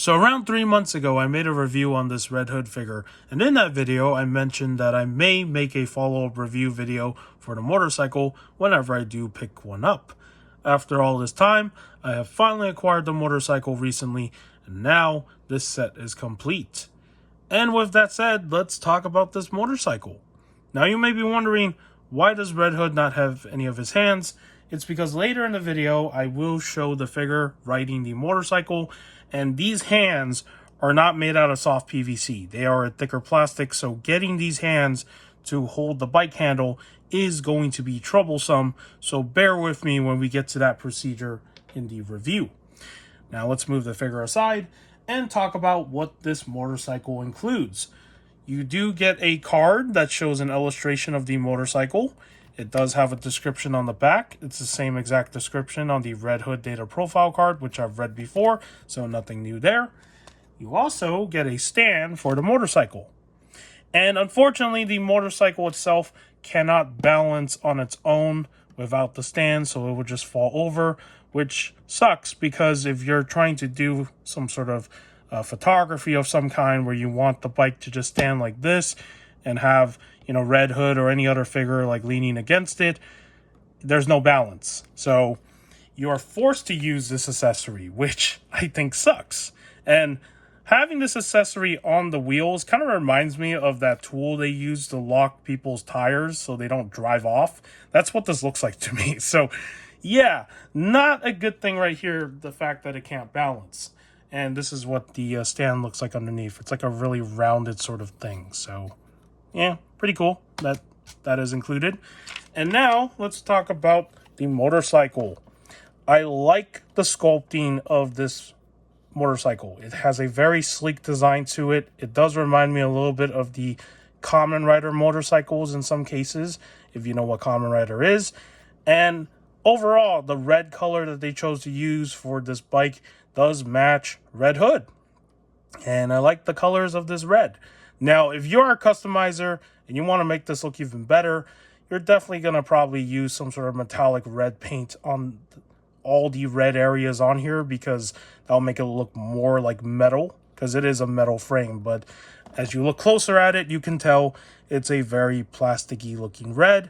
So around 3 months ago, I made a review on this Red Hood figure, and in that video, I mentioned that I may make a follow-up review video for the motorcycle whenever I do pick one up. After all this time, I have finally acquired the motorcycle recently, and now this set is complete. And with that said, let's talk about this motorcycle. Now you may be wondering, why does Red Hood not have any of his hands? It's because later in the video, I will show the figure riding the motorcycle, and these hands are not made out of soft PVC. They are a thicker plastic, so getting these hands to hold the bike handle is going to be troublesome, so bear with me when we get to that procedure in the review. Now let's move the figure aside and talk about what this motorcycle includes. You do get a card that shows an illustration of the motorcycle. It does have a description on the back. It's the same exact description on the Red Hood data profile card, which I've read before, so nothing new there. You also get a stand for the motorcycle. And unfortunately, the motorcycle itself cannot balance on its own without the stand, so it would just fall over, which sucks because if you're trying to do some sort of photography of some kind where you want the bike to just stand like this and have, you know, Red Hood or any other figure like leaning against it, there's no balance. So you are forced to use this accessory, which I think sucks. And having this accessory on the wheels kind of reminds me of that tool they use to lock people's tires so they don't drive off. That's what this looks like to me. So yeah, not a good thing right here, the fact that it can't balance. And this is what the stand looks like underneath. It's like a really rounded sort of thing. So yeah, pretty cool that is included. And now let's talk about the motorcycle. I like the sculpting of this motorcycle. It has a very sleek design to it. It does remind me a little bit of the Kamen Rider motorcycles in some cases, if you know what Kamen Rider is. And overall, the red color that they chose to use for this bike does match Red Hood. And I like the colors of this red. Now, if you're a customizer and you want to make this look even better, you're definitely going to probably use some sort of metallic red paint on all the red areas on here because that'll make it look more like metal because it is a metal frame. But as you look closer at it, you can tell it's a very plasticky looking red,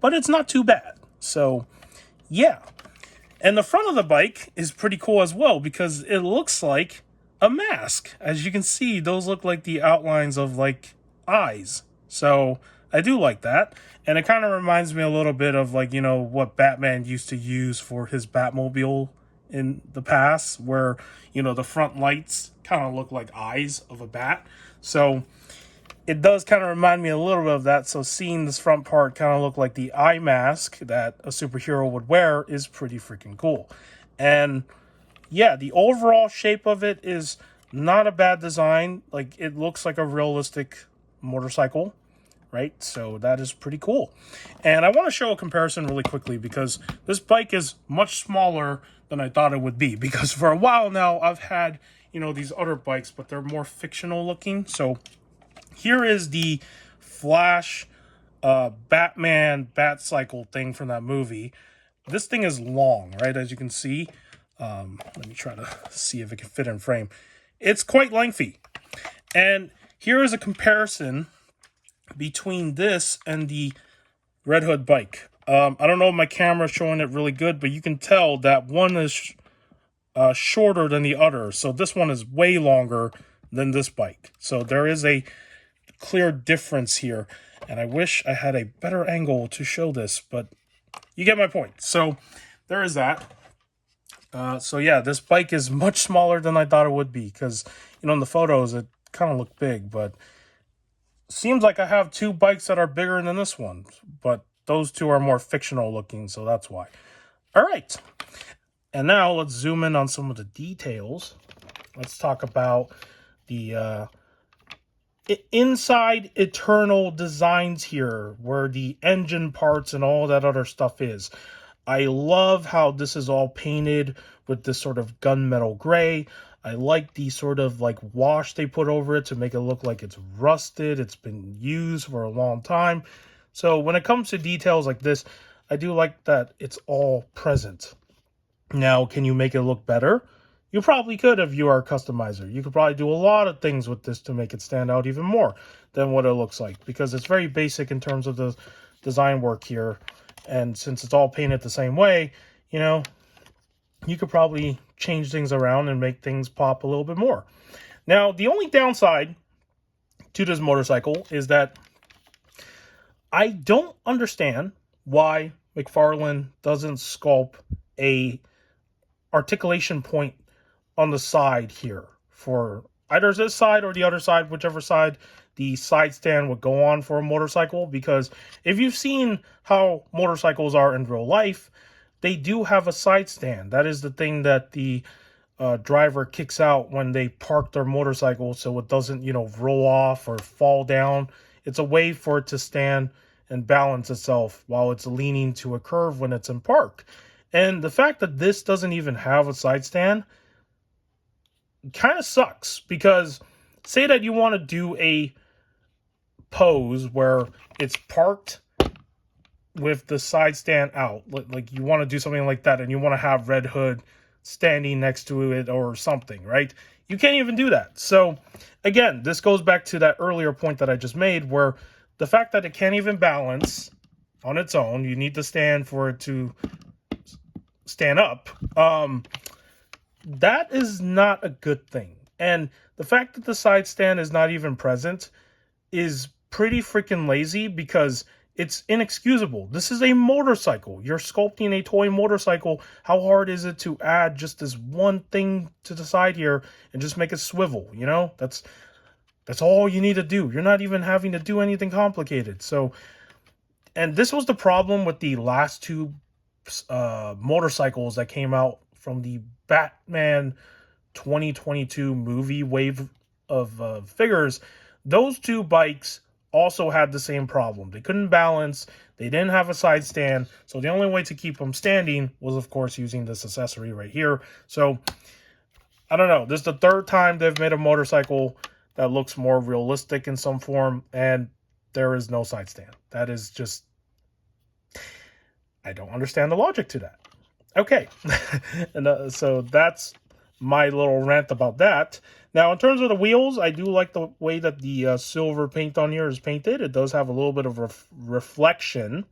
but it's not too bad. So yeah. And the front of the bike is pretty cool as well because it looks like a mask. As you can see, those look like the outlines of like eyes. So I do like that. And it kind of reminds me a little bit of like, you know, what Batman used to use for his Batmobile in the past where, you know, the front lights kind of look like eyes of a bat. So it does kind of remind me a little bit of that. So seeing this front part kind of look like the eye mask that a superhero would wear is pretty freaking cool. And yeah, the overall shape of it is not a bad design. Like, it looks like a realistic motorcycle, right? So that is pretty cool. And I want to show a comparison really quickly because this bike is much smaller than I thought it would be. Because for a while now, I've had, you know, these other bikes, but they're more fictional looking. So here is the Flash Batman Batcycle thing from that movie. This thing is long, right? As you can see. Let me try to see if it can fit in frame. It's quite lengthy. And here is a comparison between this and the Red Hood bike. I don't know if my camera is showing it really good, but you can tell that one is shorter than the other. So this one is way longer than this bike. So there is a clear difference here. And I wish I had a better angle to show this, but you get my point. So there is that. So yeah, this bike is much smaller than I thought it would be because, you know, in the photos it kind of looked big, but seems like I have two bikes that are bigger than this one, but those two are more fictional looking, so that's why. All right, and now let's zoom in on some of the details. Let's talk about the inside Eternal designs here, where the engine parts and all that other stuff is. I love how this is all painted with this sort of gunmetal gray. I like the sort of like wash they put over it to make it look like it's rusted. It's been used for a long time. So when it comes to details like this, I do like that it's all present. Now, can you make it look better? You probably could if you are a customizer. You could probably do a lot of things with this to make it stand out even more than what it looks like, because it's very basic in terms of the design work here. And since it's all painted the same way, you know, you could probably change things around and make things pop a little bit more. Now, the only downside to this motorcycle is that I don't understand why Mcfarlane doesn't sculpt a articulation point on the side here for either this side or the other side, whichever side the side stand would go on for a motorcycle. Because if you've seen how motorcycles are in real life, they do have a side stand. That is the thing that the driver kicks out when they park their motorcycle, so it doesn't, you know, roll off or fall down. It's a way for it to stand and balance itself while it's leaning to a curve when it's in park. And the fact that this doesn't even have a side stand kind of sucks, because say that you want to do a pose where it's parked with the side stand out, like you want to do something like that, and you want to have Red Hood standing next to it or something, right? You can't even do that. So again, this goes back to that earlier point that I just made, where the fact that it can't even balance on its own, you need to stand for it to stand up, that is not a good thing. And the fact that the side stand is not even present is pretty freaking lazy, because it's inexcusable. This is a motorcycle. You're sculpting a toy motorcycle. How hard is it to add just this one thing to the side here and just make it swivel? You know, that's all you need to do. You're not even having to do anything complicated. So, and this was the problem with the last two motorcycles that came out from the Batman 2022 movie wave of figures. Those two bikes also had the same problem. They couldn't balance. They didn't have a side stand. So the only way to keep them standing was, of course, using this accessory right here. So I don't know. This is the third time they've made a motorcycle that looks more realistic in some form, and there is no side stand. That is just, I don't understand the logic to that. Okay, and so that's my little rant about that. Now, in terms of the wheels, I do like the way that the silver paint on here is painted. It does have a little bit of reflection,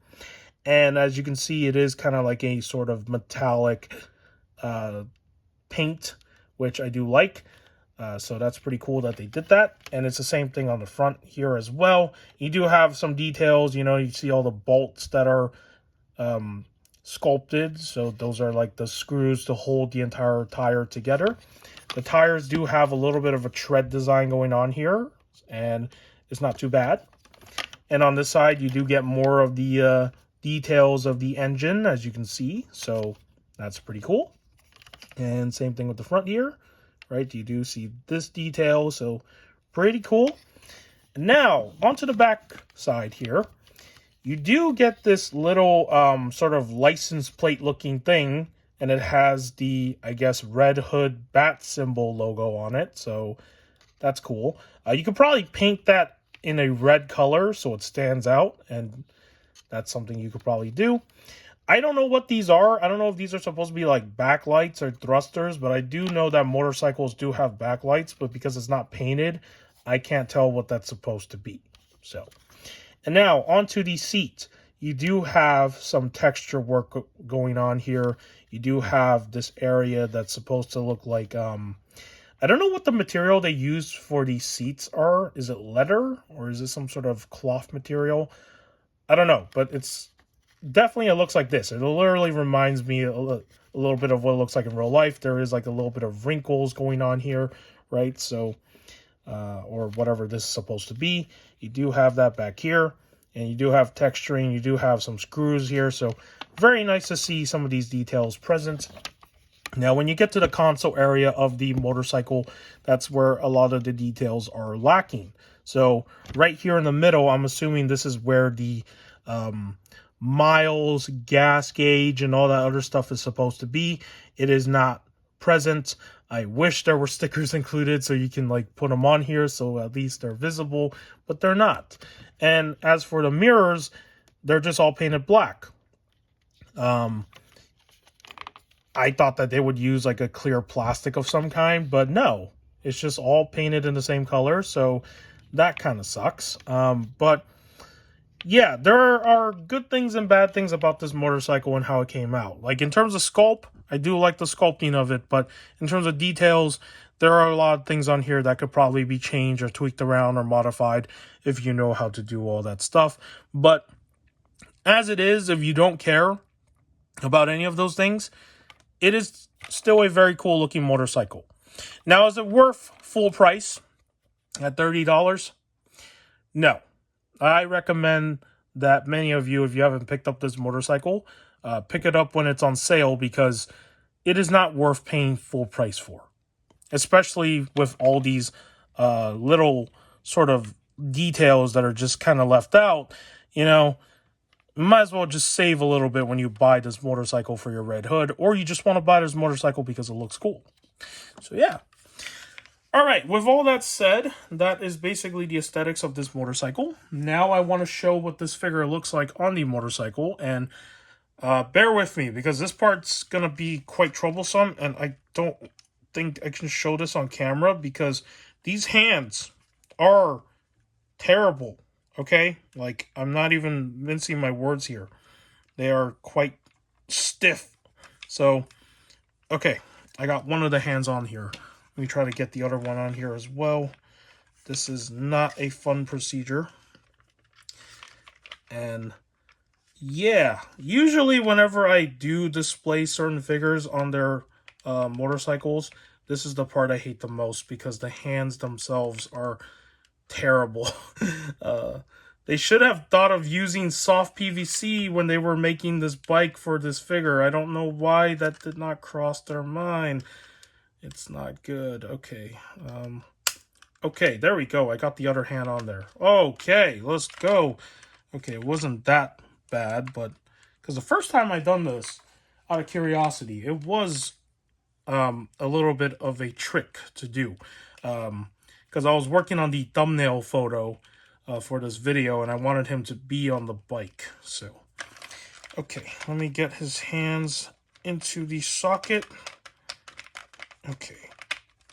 and as you can see, it is kind of like a sort of metallic paint, which I do like. So that's pretty cool that they did that. And it's the same thing on the front here as well. You do have some details, you know, you see all the bolts that are sculpted. So those are like the screws to hold the entire tire together. The tires do have a little bit of a tread design going on here, and it's not too bad. And on this side, you do get more of the details of the engine, as you can see. So that's pretty cool. And same thing with the front here, right? You do see this detail, so pretty cool. And now, onto the back side here. You do get this little sort of license plate looking thing, and it has the, I guess, Red Hood bat symbol logo on it, so that's cool. You could probably paint that in a red color so it stands out, and that's something you could probably do. I don't know what these are. I don't know if these are supposed to be like backlights or thrusters, but I do know that motorcycles do have backlights, but because it's not painted, I can't tell what that's supposed to be. So, and now onto the seat. You do have some texture work going on here. You do have this area that's supposed to look like, I don't know what the material they use for these seats are. Is it leather or is it some sort of cloth material? I don't know, but it's definitely, it looks like this. It literally reminds me a little bit of what it looks like in real life. There is like a little bit of wrinkles going on here, right? So, or whatever this is supposed to be. You do have that back here. And you do have texturing, you do have some screws here, so very nice to see some of these details present. Now, when you get to the console area of the motorcycle, that's where a lot of the details are lacking. So right here in the middle, I'm assuming this is where the miles, gas gauge, and all that other stuff is supposed to be. It is not present. I wish there were stickers included so you can like put them on here so at least they're visible, but they're not. And as for the mirrors, they're just all painted black. I thought that they would use like a clear plastic of some kind, but no, it's just all painted in the same color, so that kind of sucks. But yeah, there are good things and bad things about this motorcycle and how it came out. Like in terms of sculpt, I do like the sculpting of it, but in terms of details, there are a lot of things on here that could probably be changed or tweaked around or modified if you know how to do all that stuff. But as it is, if you don't care about any of those things, it is still a very cool looking motorcycle. Now, is it worth full price at $30? No. I recommend that many of you, if you haven't picked up this motorcycle, pick it up when it's on sale, because it is not worth paying full price for. Especially with all these little sort of details that are just kind of left out. You know, you might as well just save a little bit when you buy this motorcycle for your Red Hood, or you just want to buy this motorcycle because it looks cool. So yeah. All right, with all that said, that is basically the aesthetics of this motorcycle. Now I want to show what this figure looks like on the motorcycle, and bear with me because this part's going to be quite troublesome, and I don't think I can show this on camera because these hands are terrible, okay? Like, I'm not even mincing my words here. They are quite stiff. So, okay, I got one of the hands on here. Let me try to get the other one on here as well. This is not a fun procedure. And yeah, usually whenever I do display certain figures on their motorcycles, this is the part I hate the most because the hands themselves are terrible. They should have thought of using soft PVC when they were making this bike for this figure. I don't know why that did not cross their mind. It's not good. Okay. Okay, there we go. I got the other hand on there. Okay, let's go. Okay, it wasn't that bad, but because the first time I done this, out of curiosity, it was a little bit of a trick to do. Because I was working on the thumbnail photo for this video, and I wanted him to be on the bike. So, okay, let me get his hands into the socket. Okay,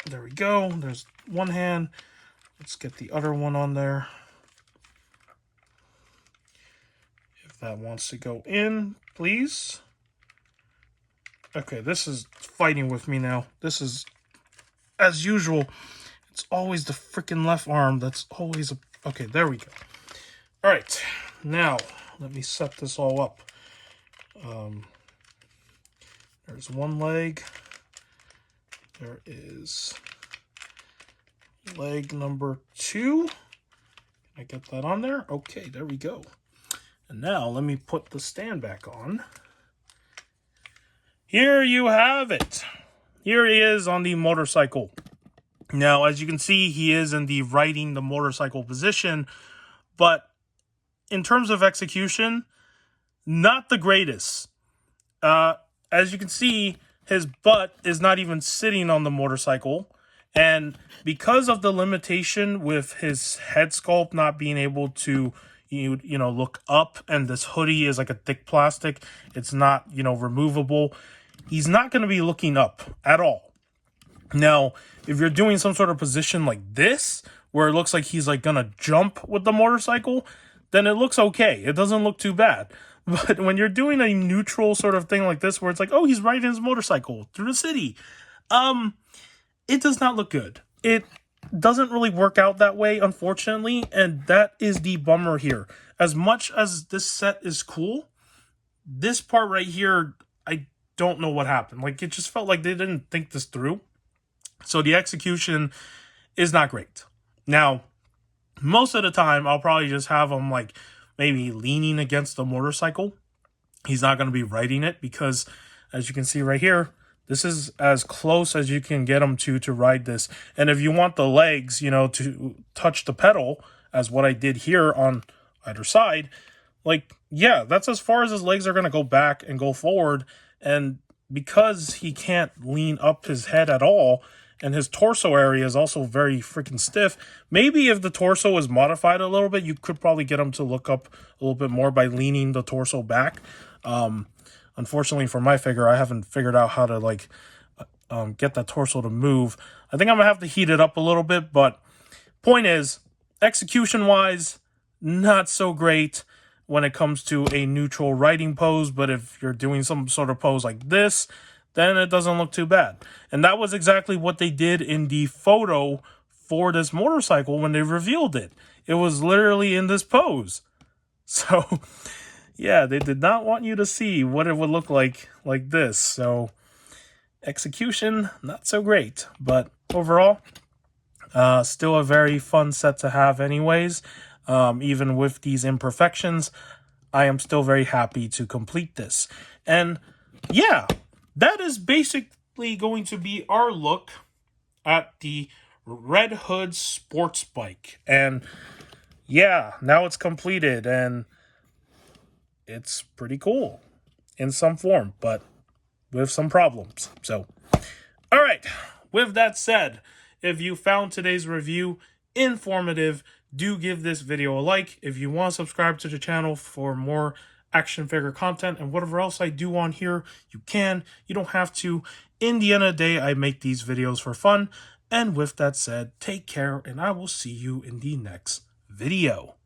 there we go. There's one hand. Let's get the other one on there. If that wants to go in, please. Okay, this is fighting with me now. This is, as usual, it's always the freaking left arm. That's always a... Okay, there we go. All right, now let me set this all up. There's one leg. There is leg number 2. Can I get that on there? Okay, there we go. And now let me put the stand back on. Here you have it. Here he is on the motorcycle. Now, as you can see, he is in the riding the motorcycle position, but in terms of execution, not the greatest. As you can see, his butt is not even sitting on the motorcycle, and because of the limitation with his head sculpt not being able to, you know, look up, and this hoodie is like a thick plastic, it's not, you know, removable, he's not going to be looking up at all. Now, if you're doing some sort of position like this, where it looks like he's like going to jump with the motorcycle, then it looks okay. It doesn't look too bad. But when you're doing a neutral sort of thing like this, where it's like, oh, he's riding his motorcycle through the city, it does not look good. It doesn't really work out that way, unfortunately, and that is the bummer here. As much as this set is cool, this part right here, I don't know what happened. Like, it just felt like they didn't think this through. So the execution is not great. Now, most of the time, I'll probably just have him like maybe leaning against the motorcycle. He's not going to be riding it because, as you can see right here, this is as close as you can get him to ride this. And if you want the legs, you know, to touch the pedal, as what I did here on either side, like, yeah, that's as far as his legs are going to go back and go forward. And because he can't lean up his head at all, and his torso area is also very freaking stiff, maybe if the torso is modified a little bit, you could probably get him to look up a little bit more by leaning the torso back. Unfortunately for my figure, I haven't figured out how to like get that torso to move. I think I'm gonna have to heat it up a little bit, but point is, execution-wise, not so great when it comes to a neutral riding pose, but if you're doing some sort of pose like this, then it doesn't look too bad. And that was exactly what they did in the photo for this motorcycle when they revealed it. It was literally in this pose. So, yeah, they did not want you to see what it would look like this. So, execution, not so great. But overall, still a very fun set to have anyways. Even with these imperfections, I am still very happy to complete this. And yeah, that is basically going to be our look at the Red Hood Sportsbike. And yeah, now it's completed and it's pretty cool in some form, but with some problems. So, all right, with that said, if you found today's review informative, do give this video a like. If you want to subscribe to the channel for more action figure content and whatever else I do on here, you can. You don't have to. In the end of the day, I make these videos for fun. And with that said, take care, and I will see you in the next video.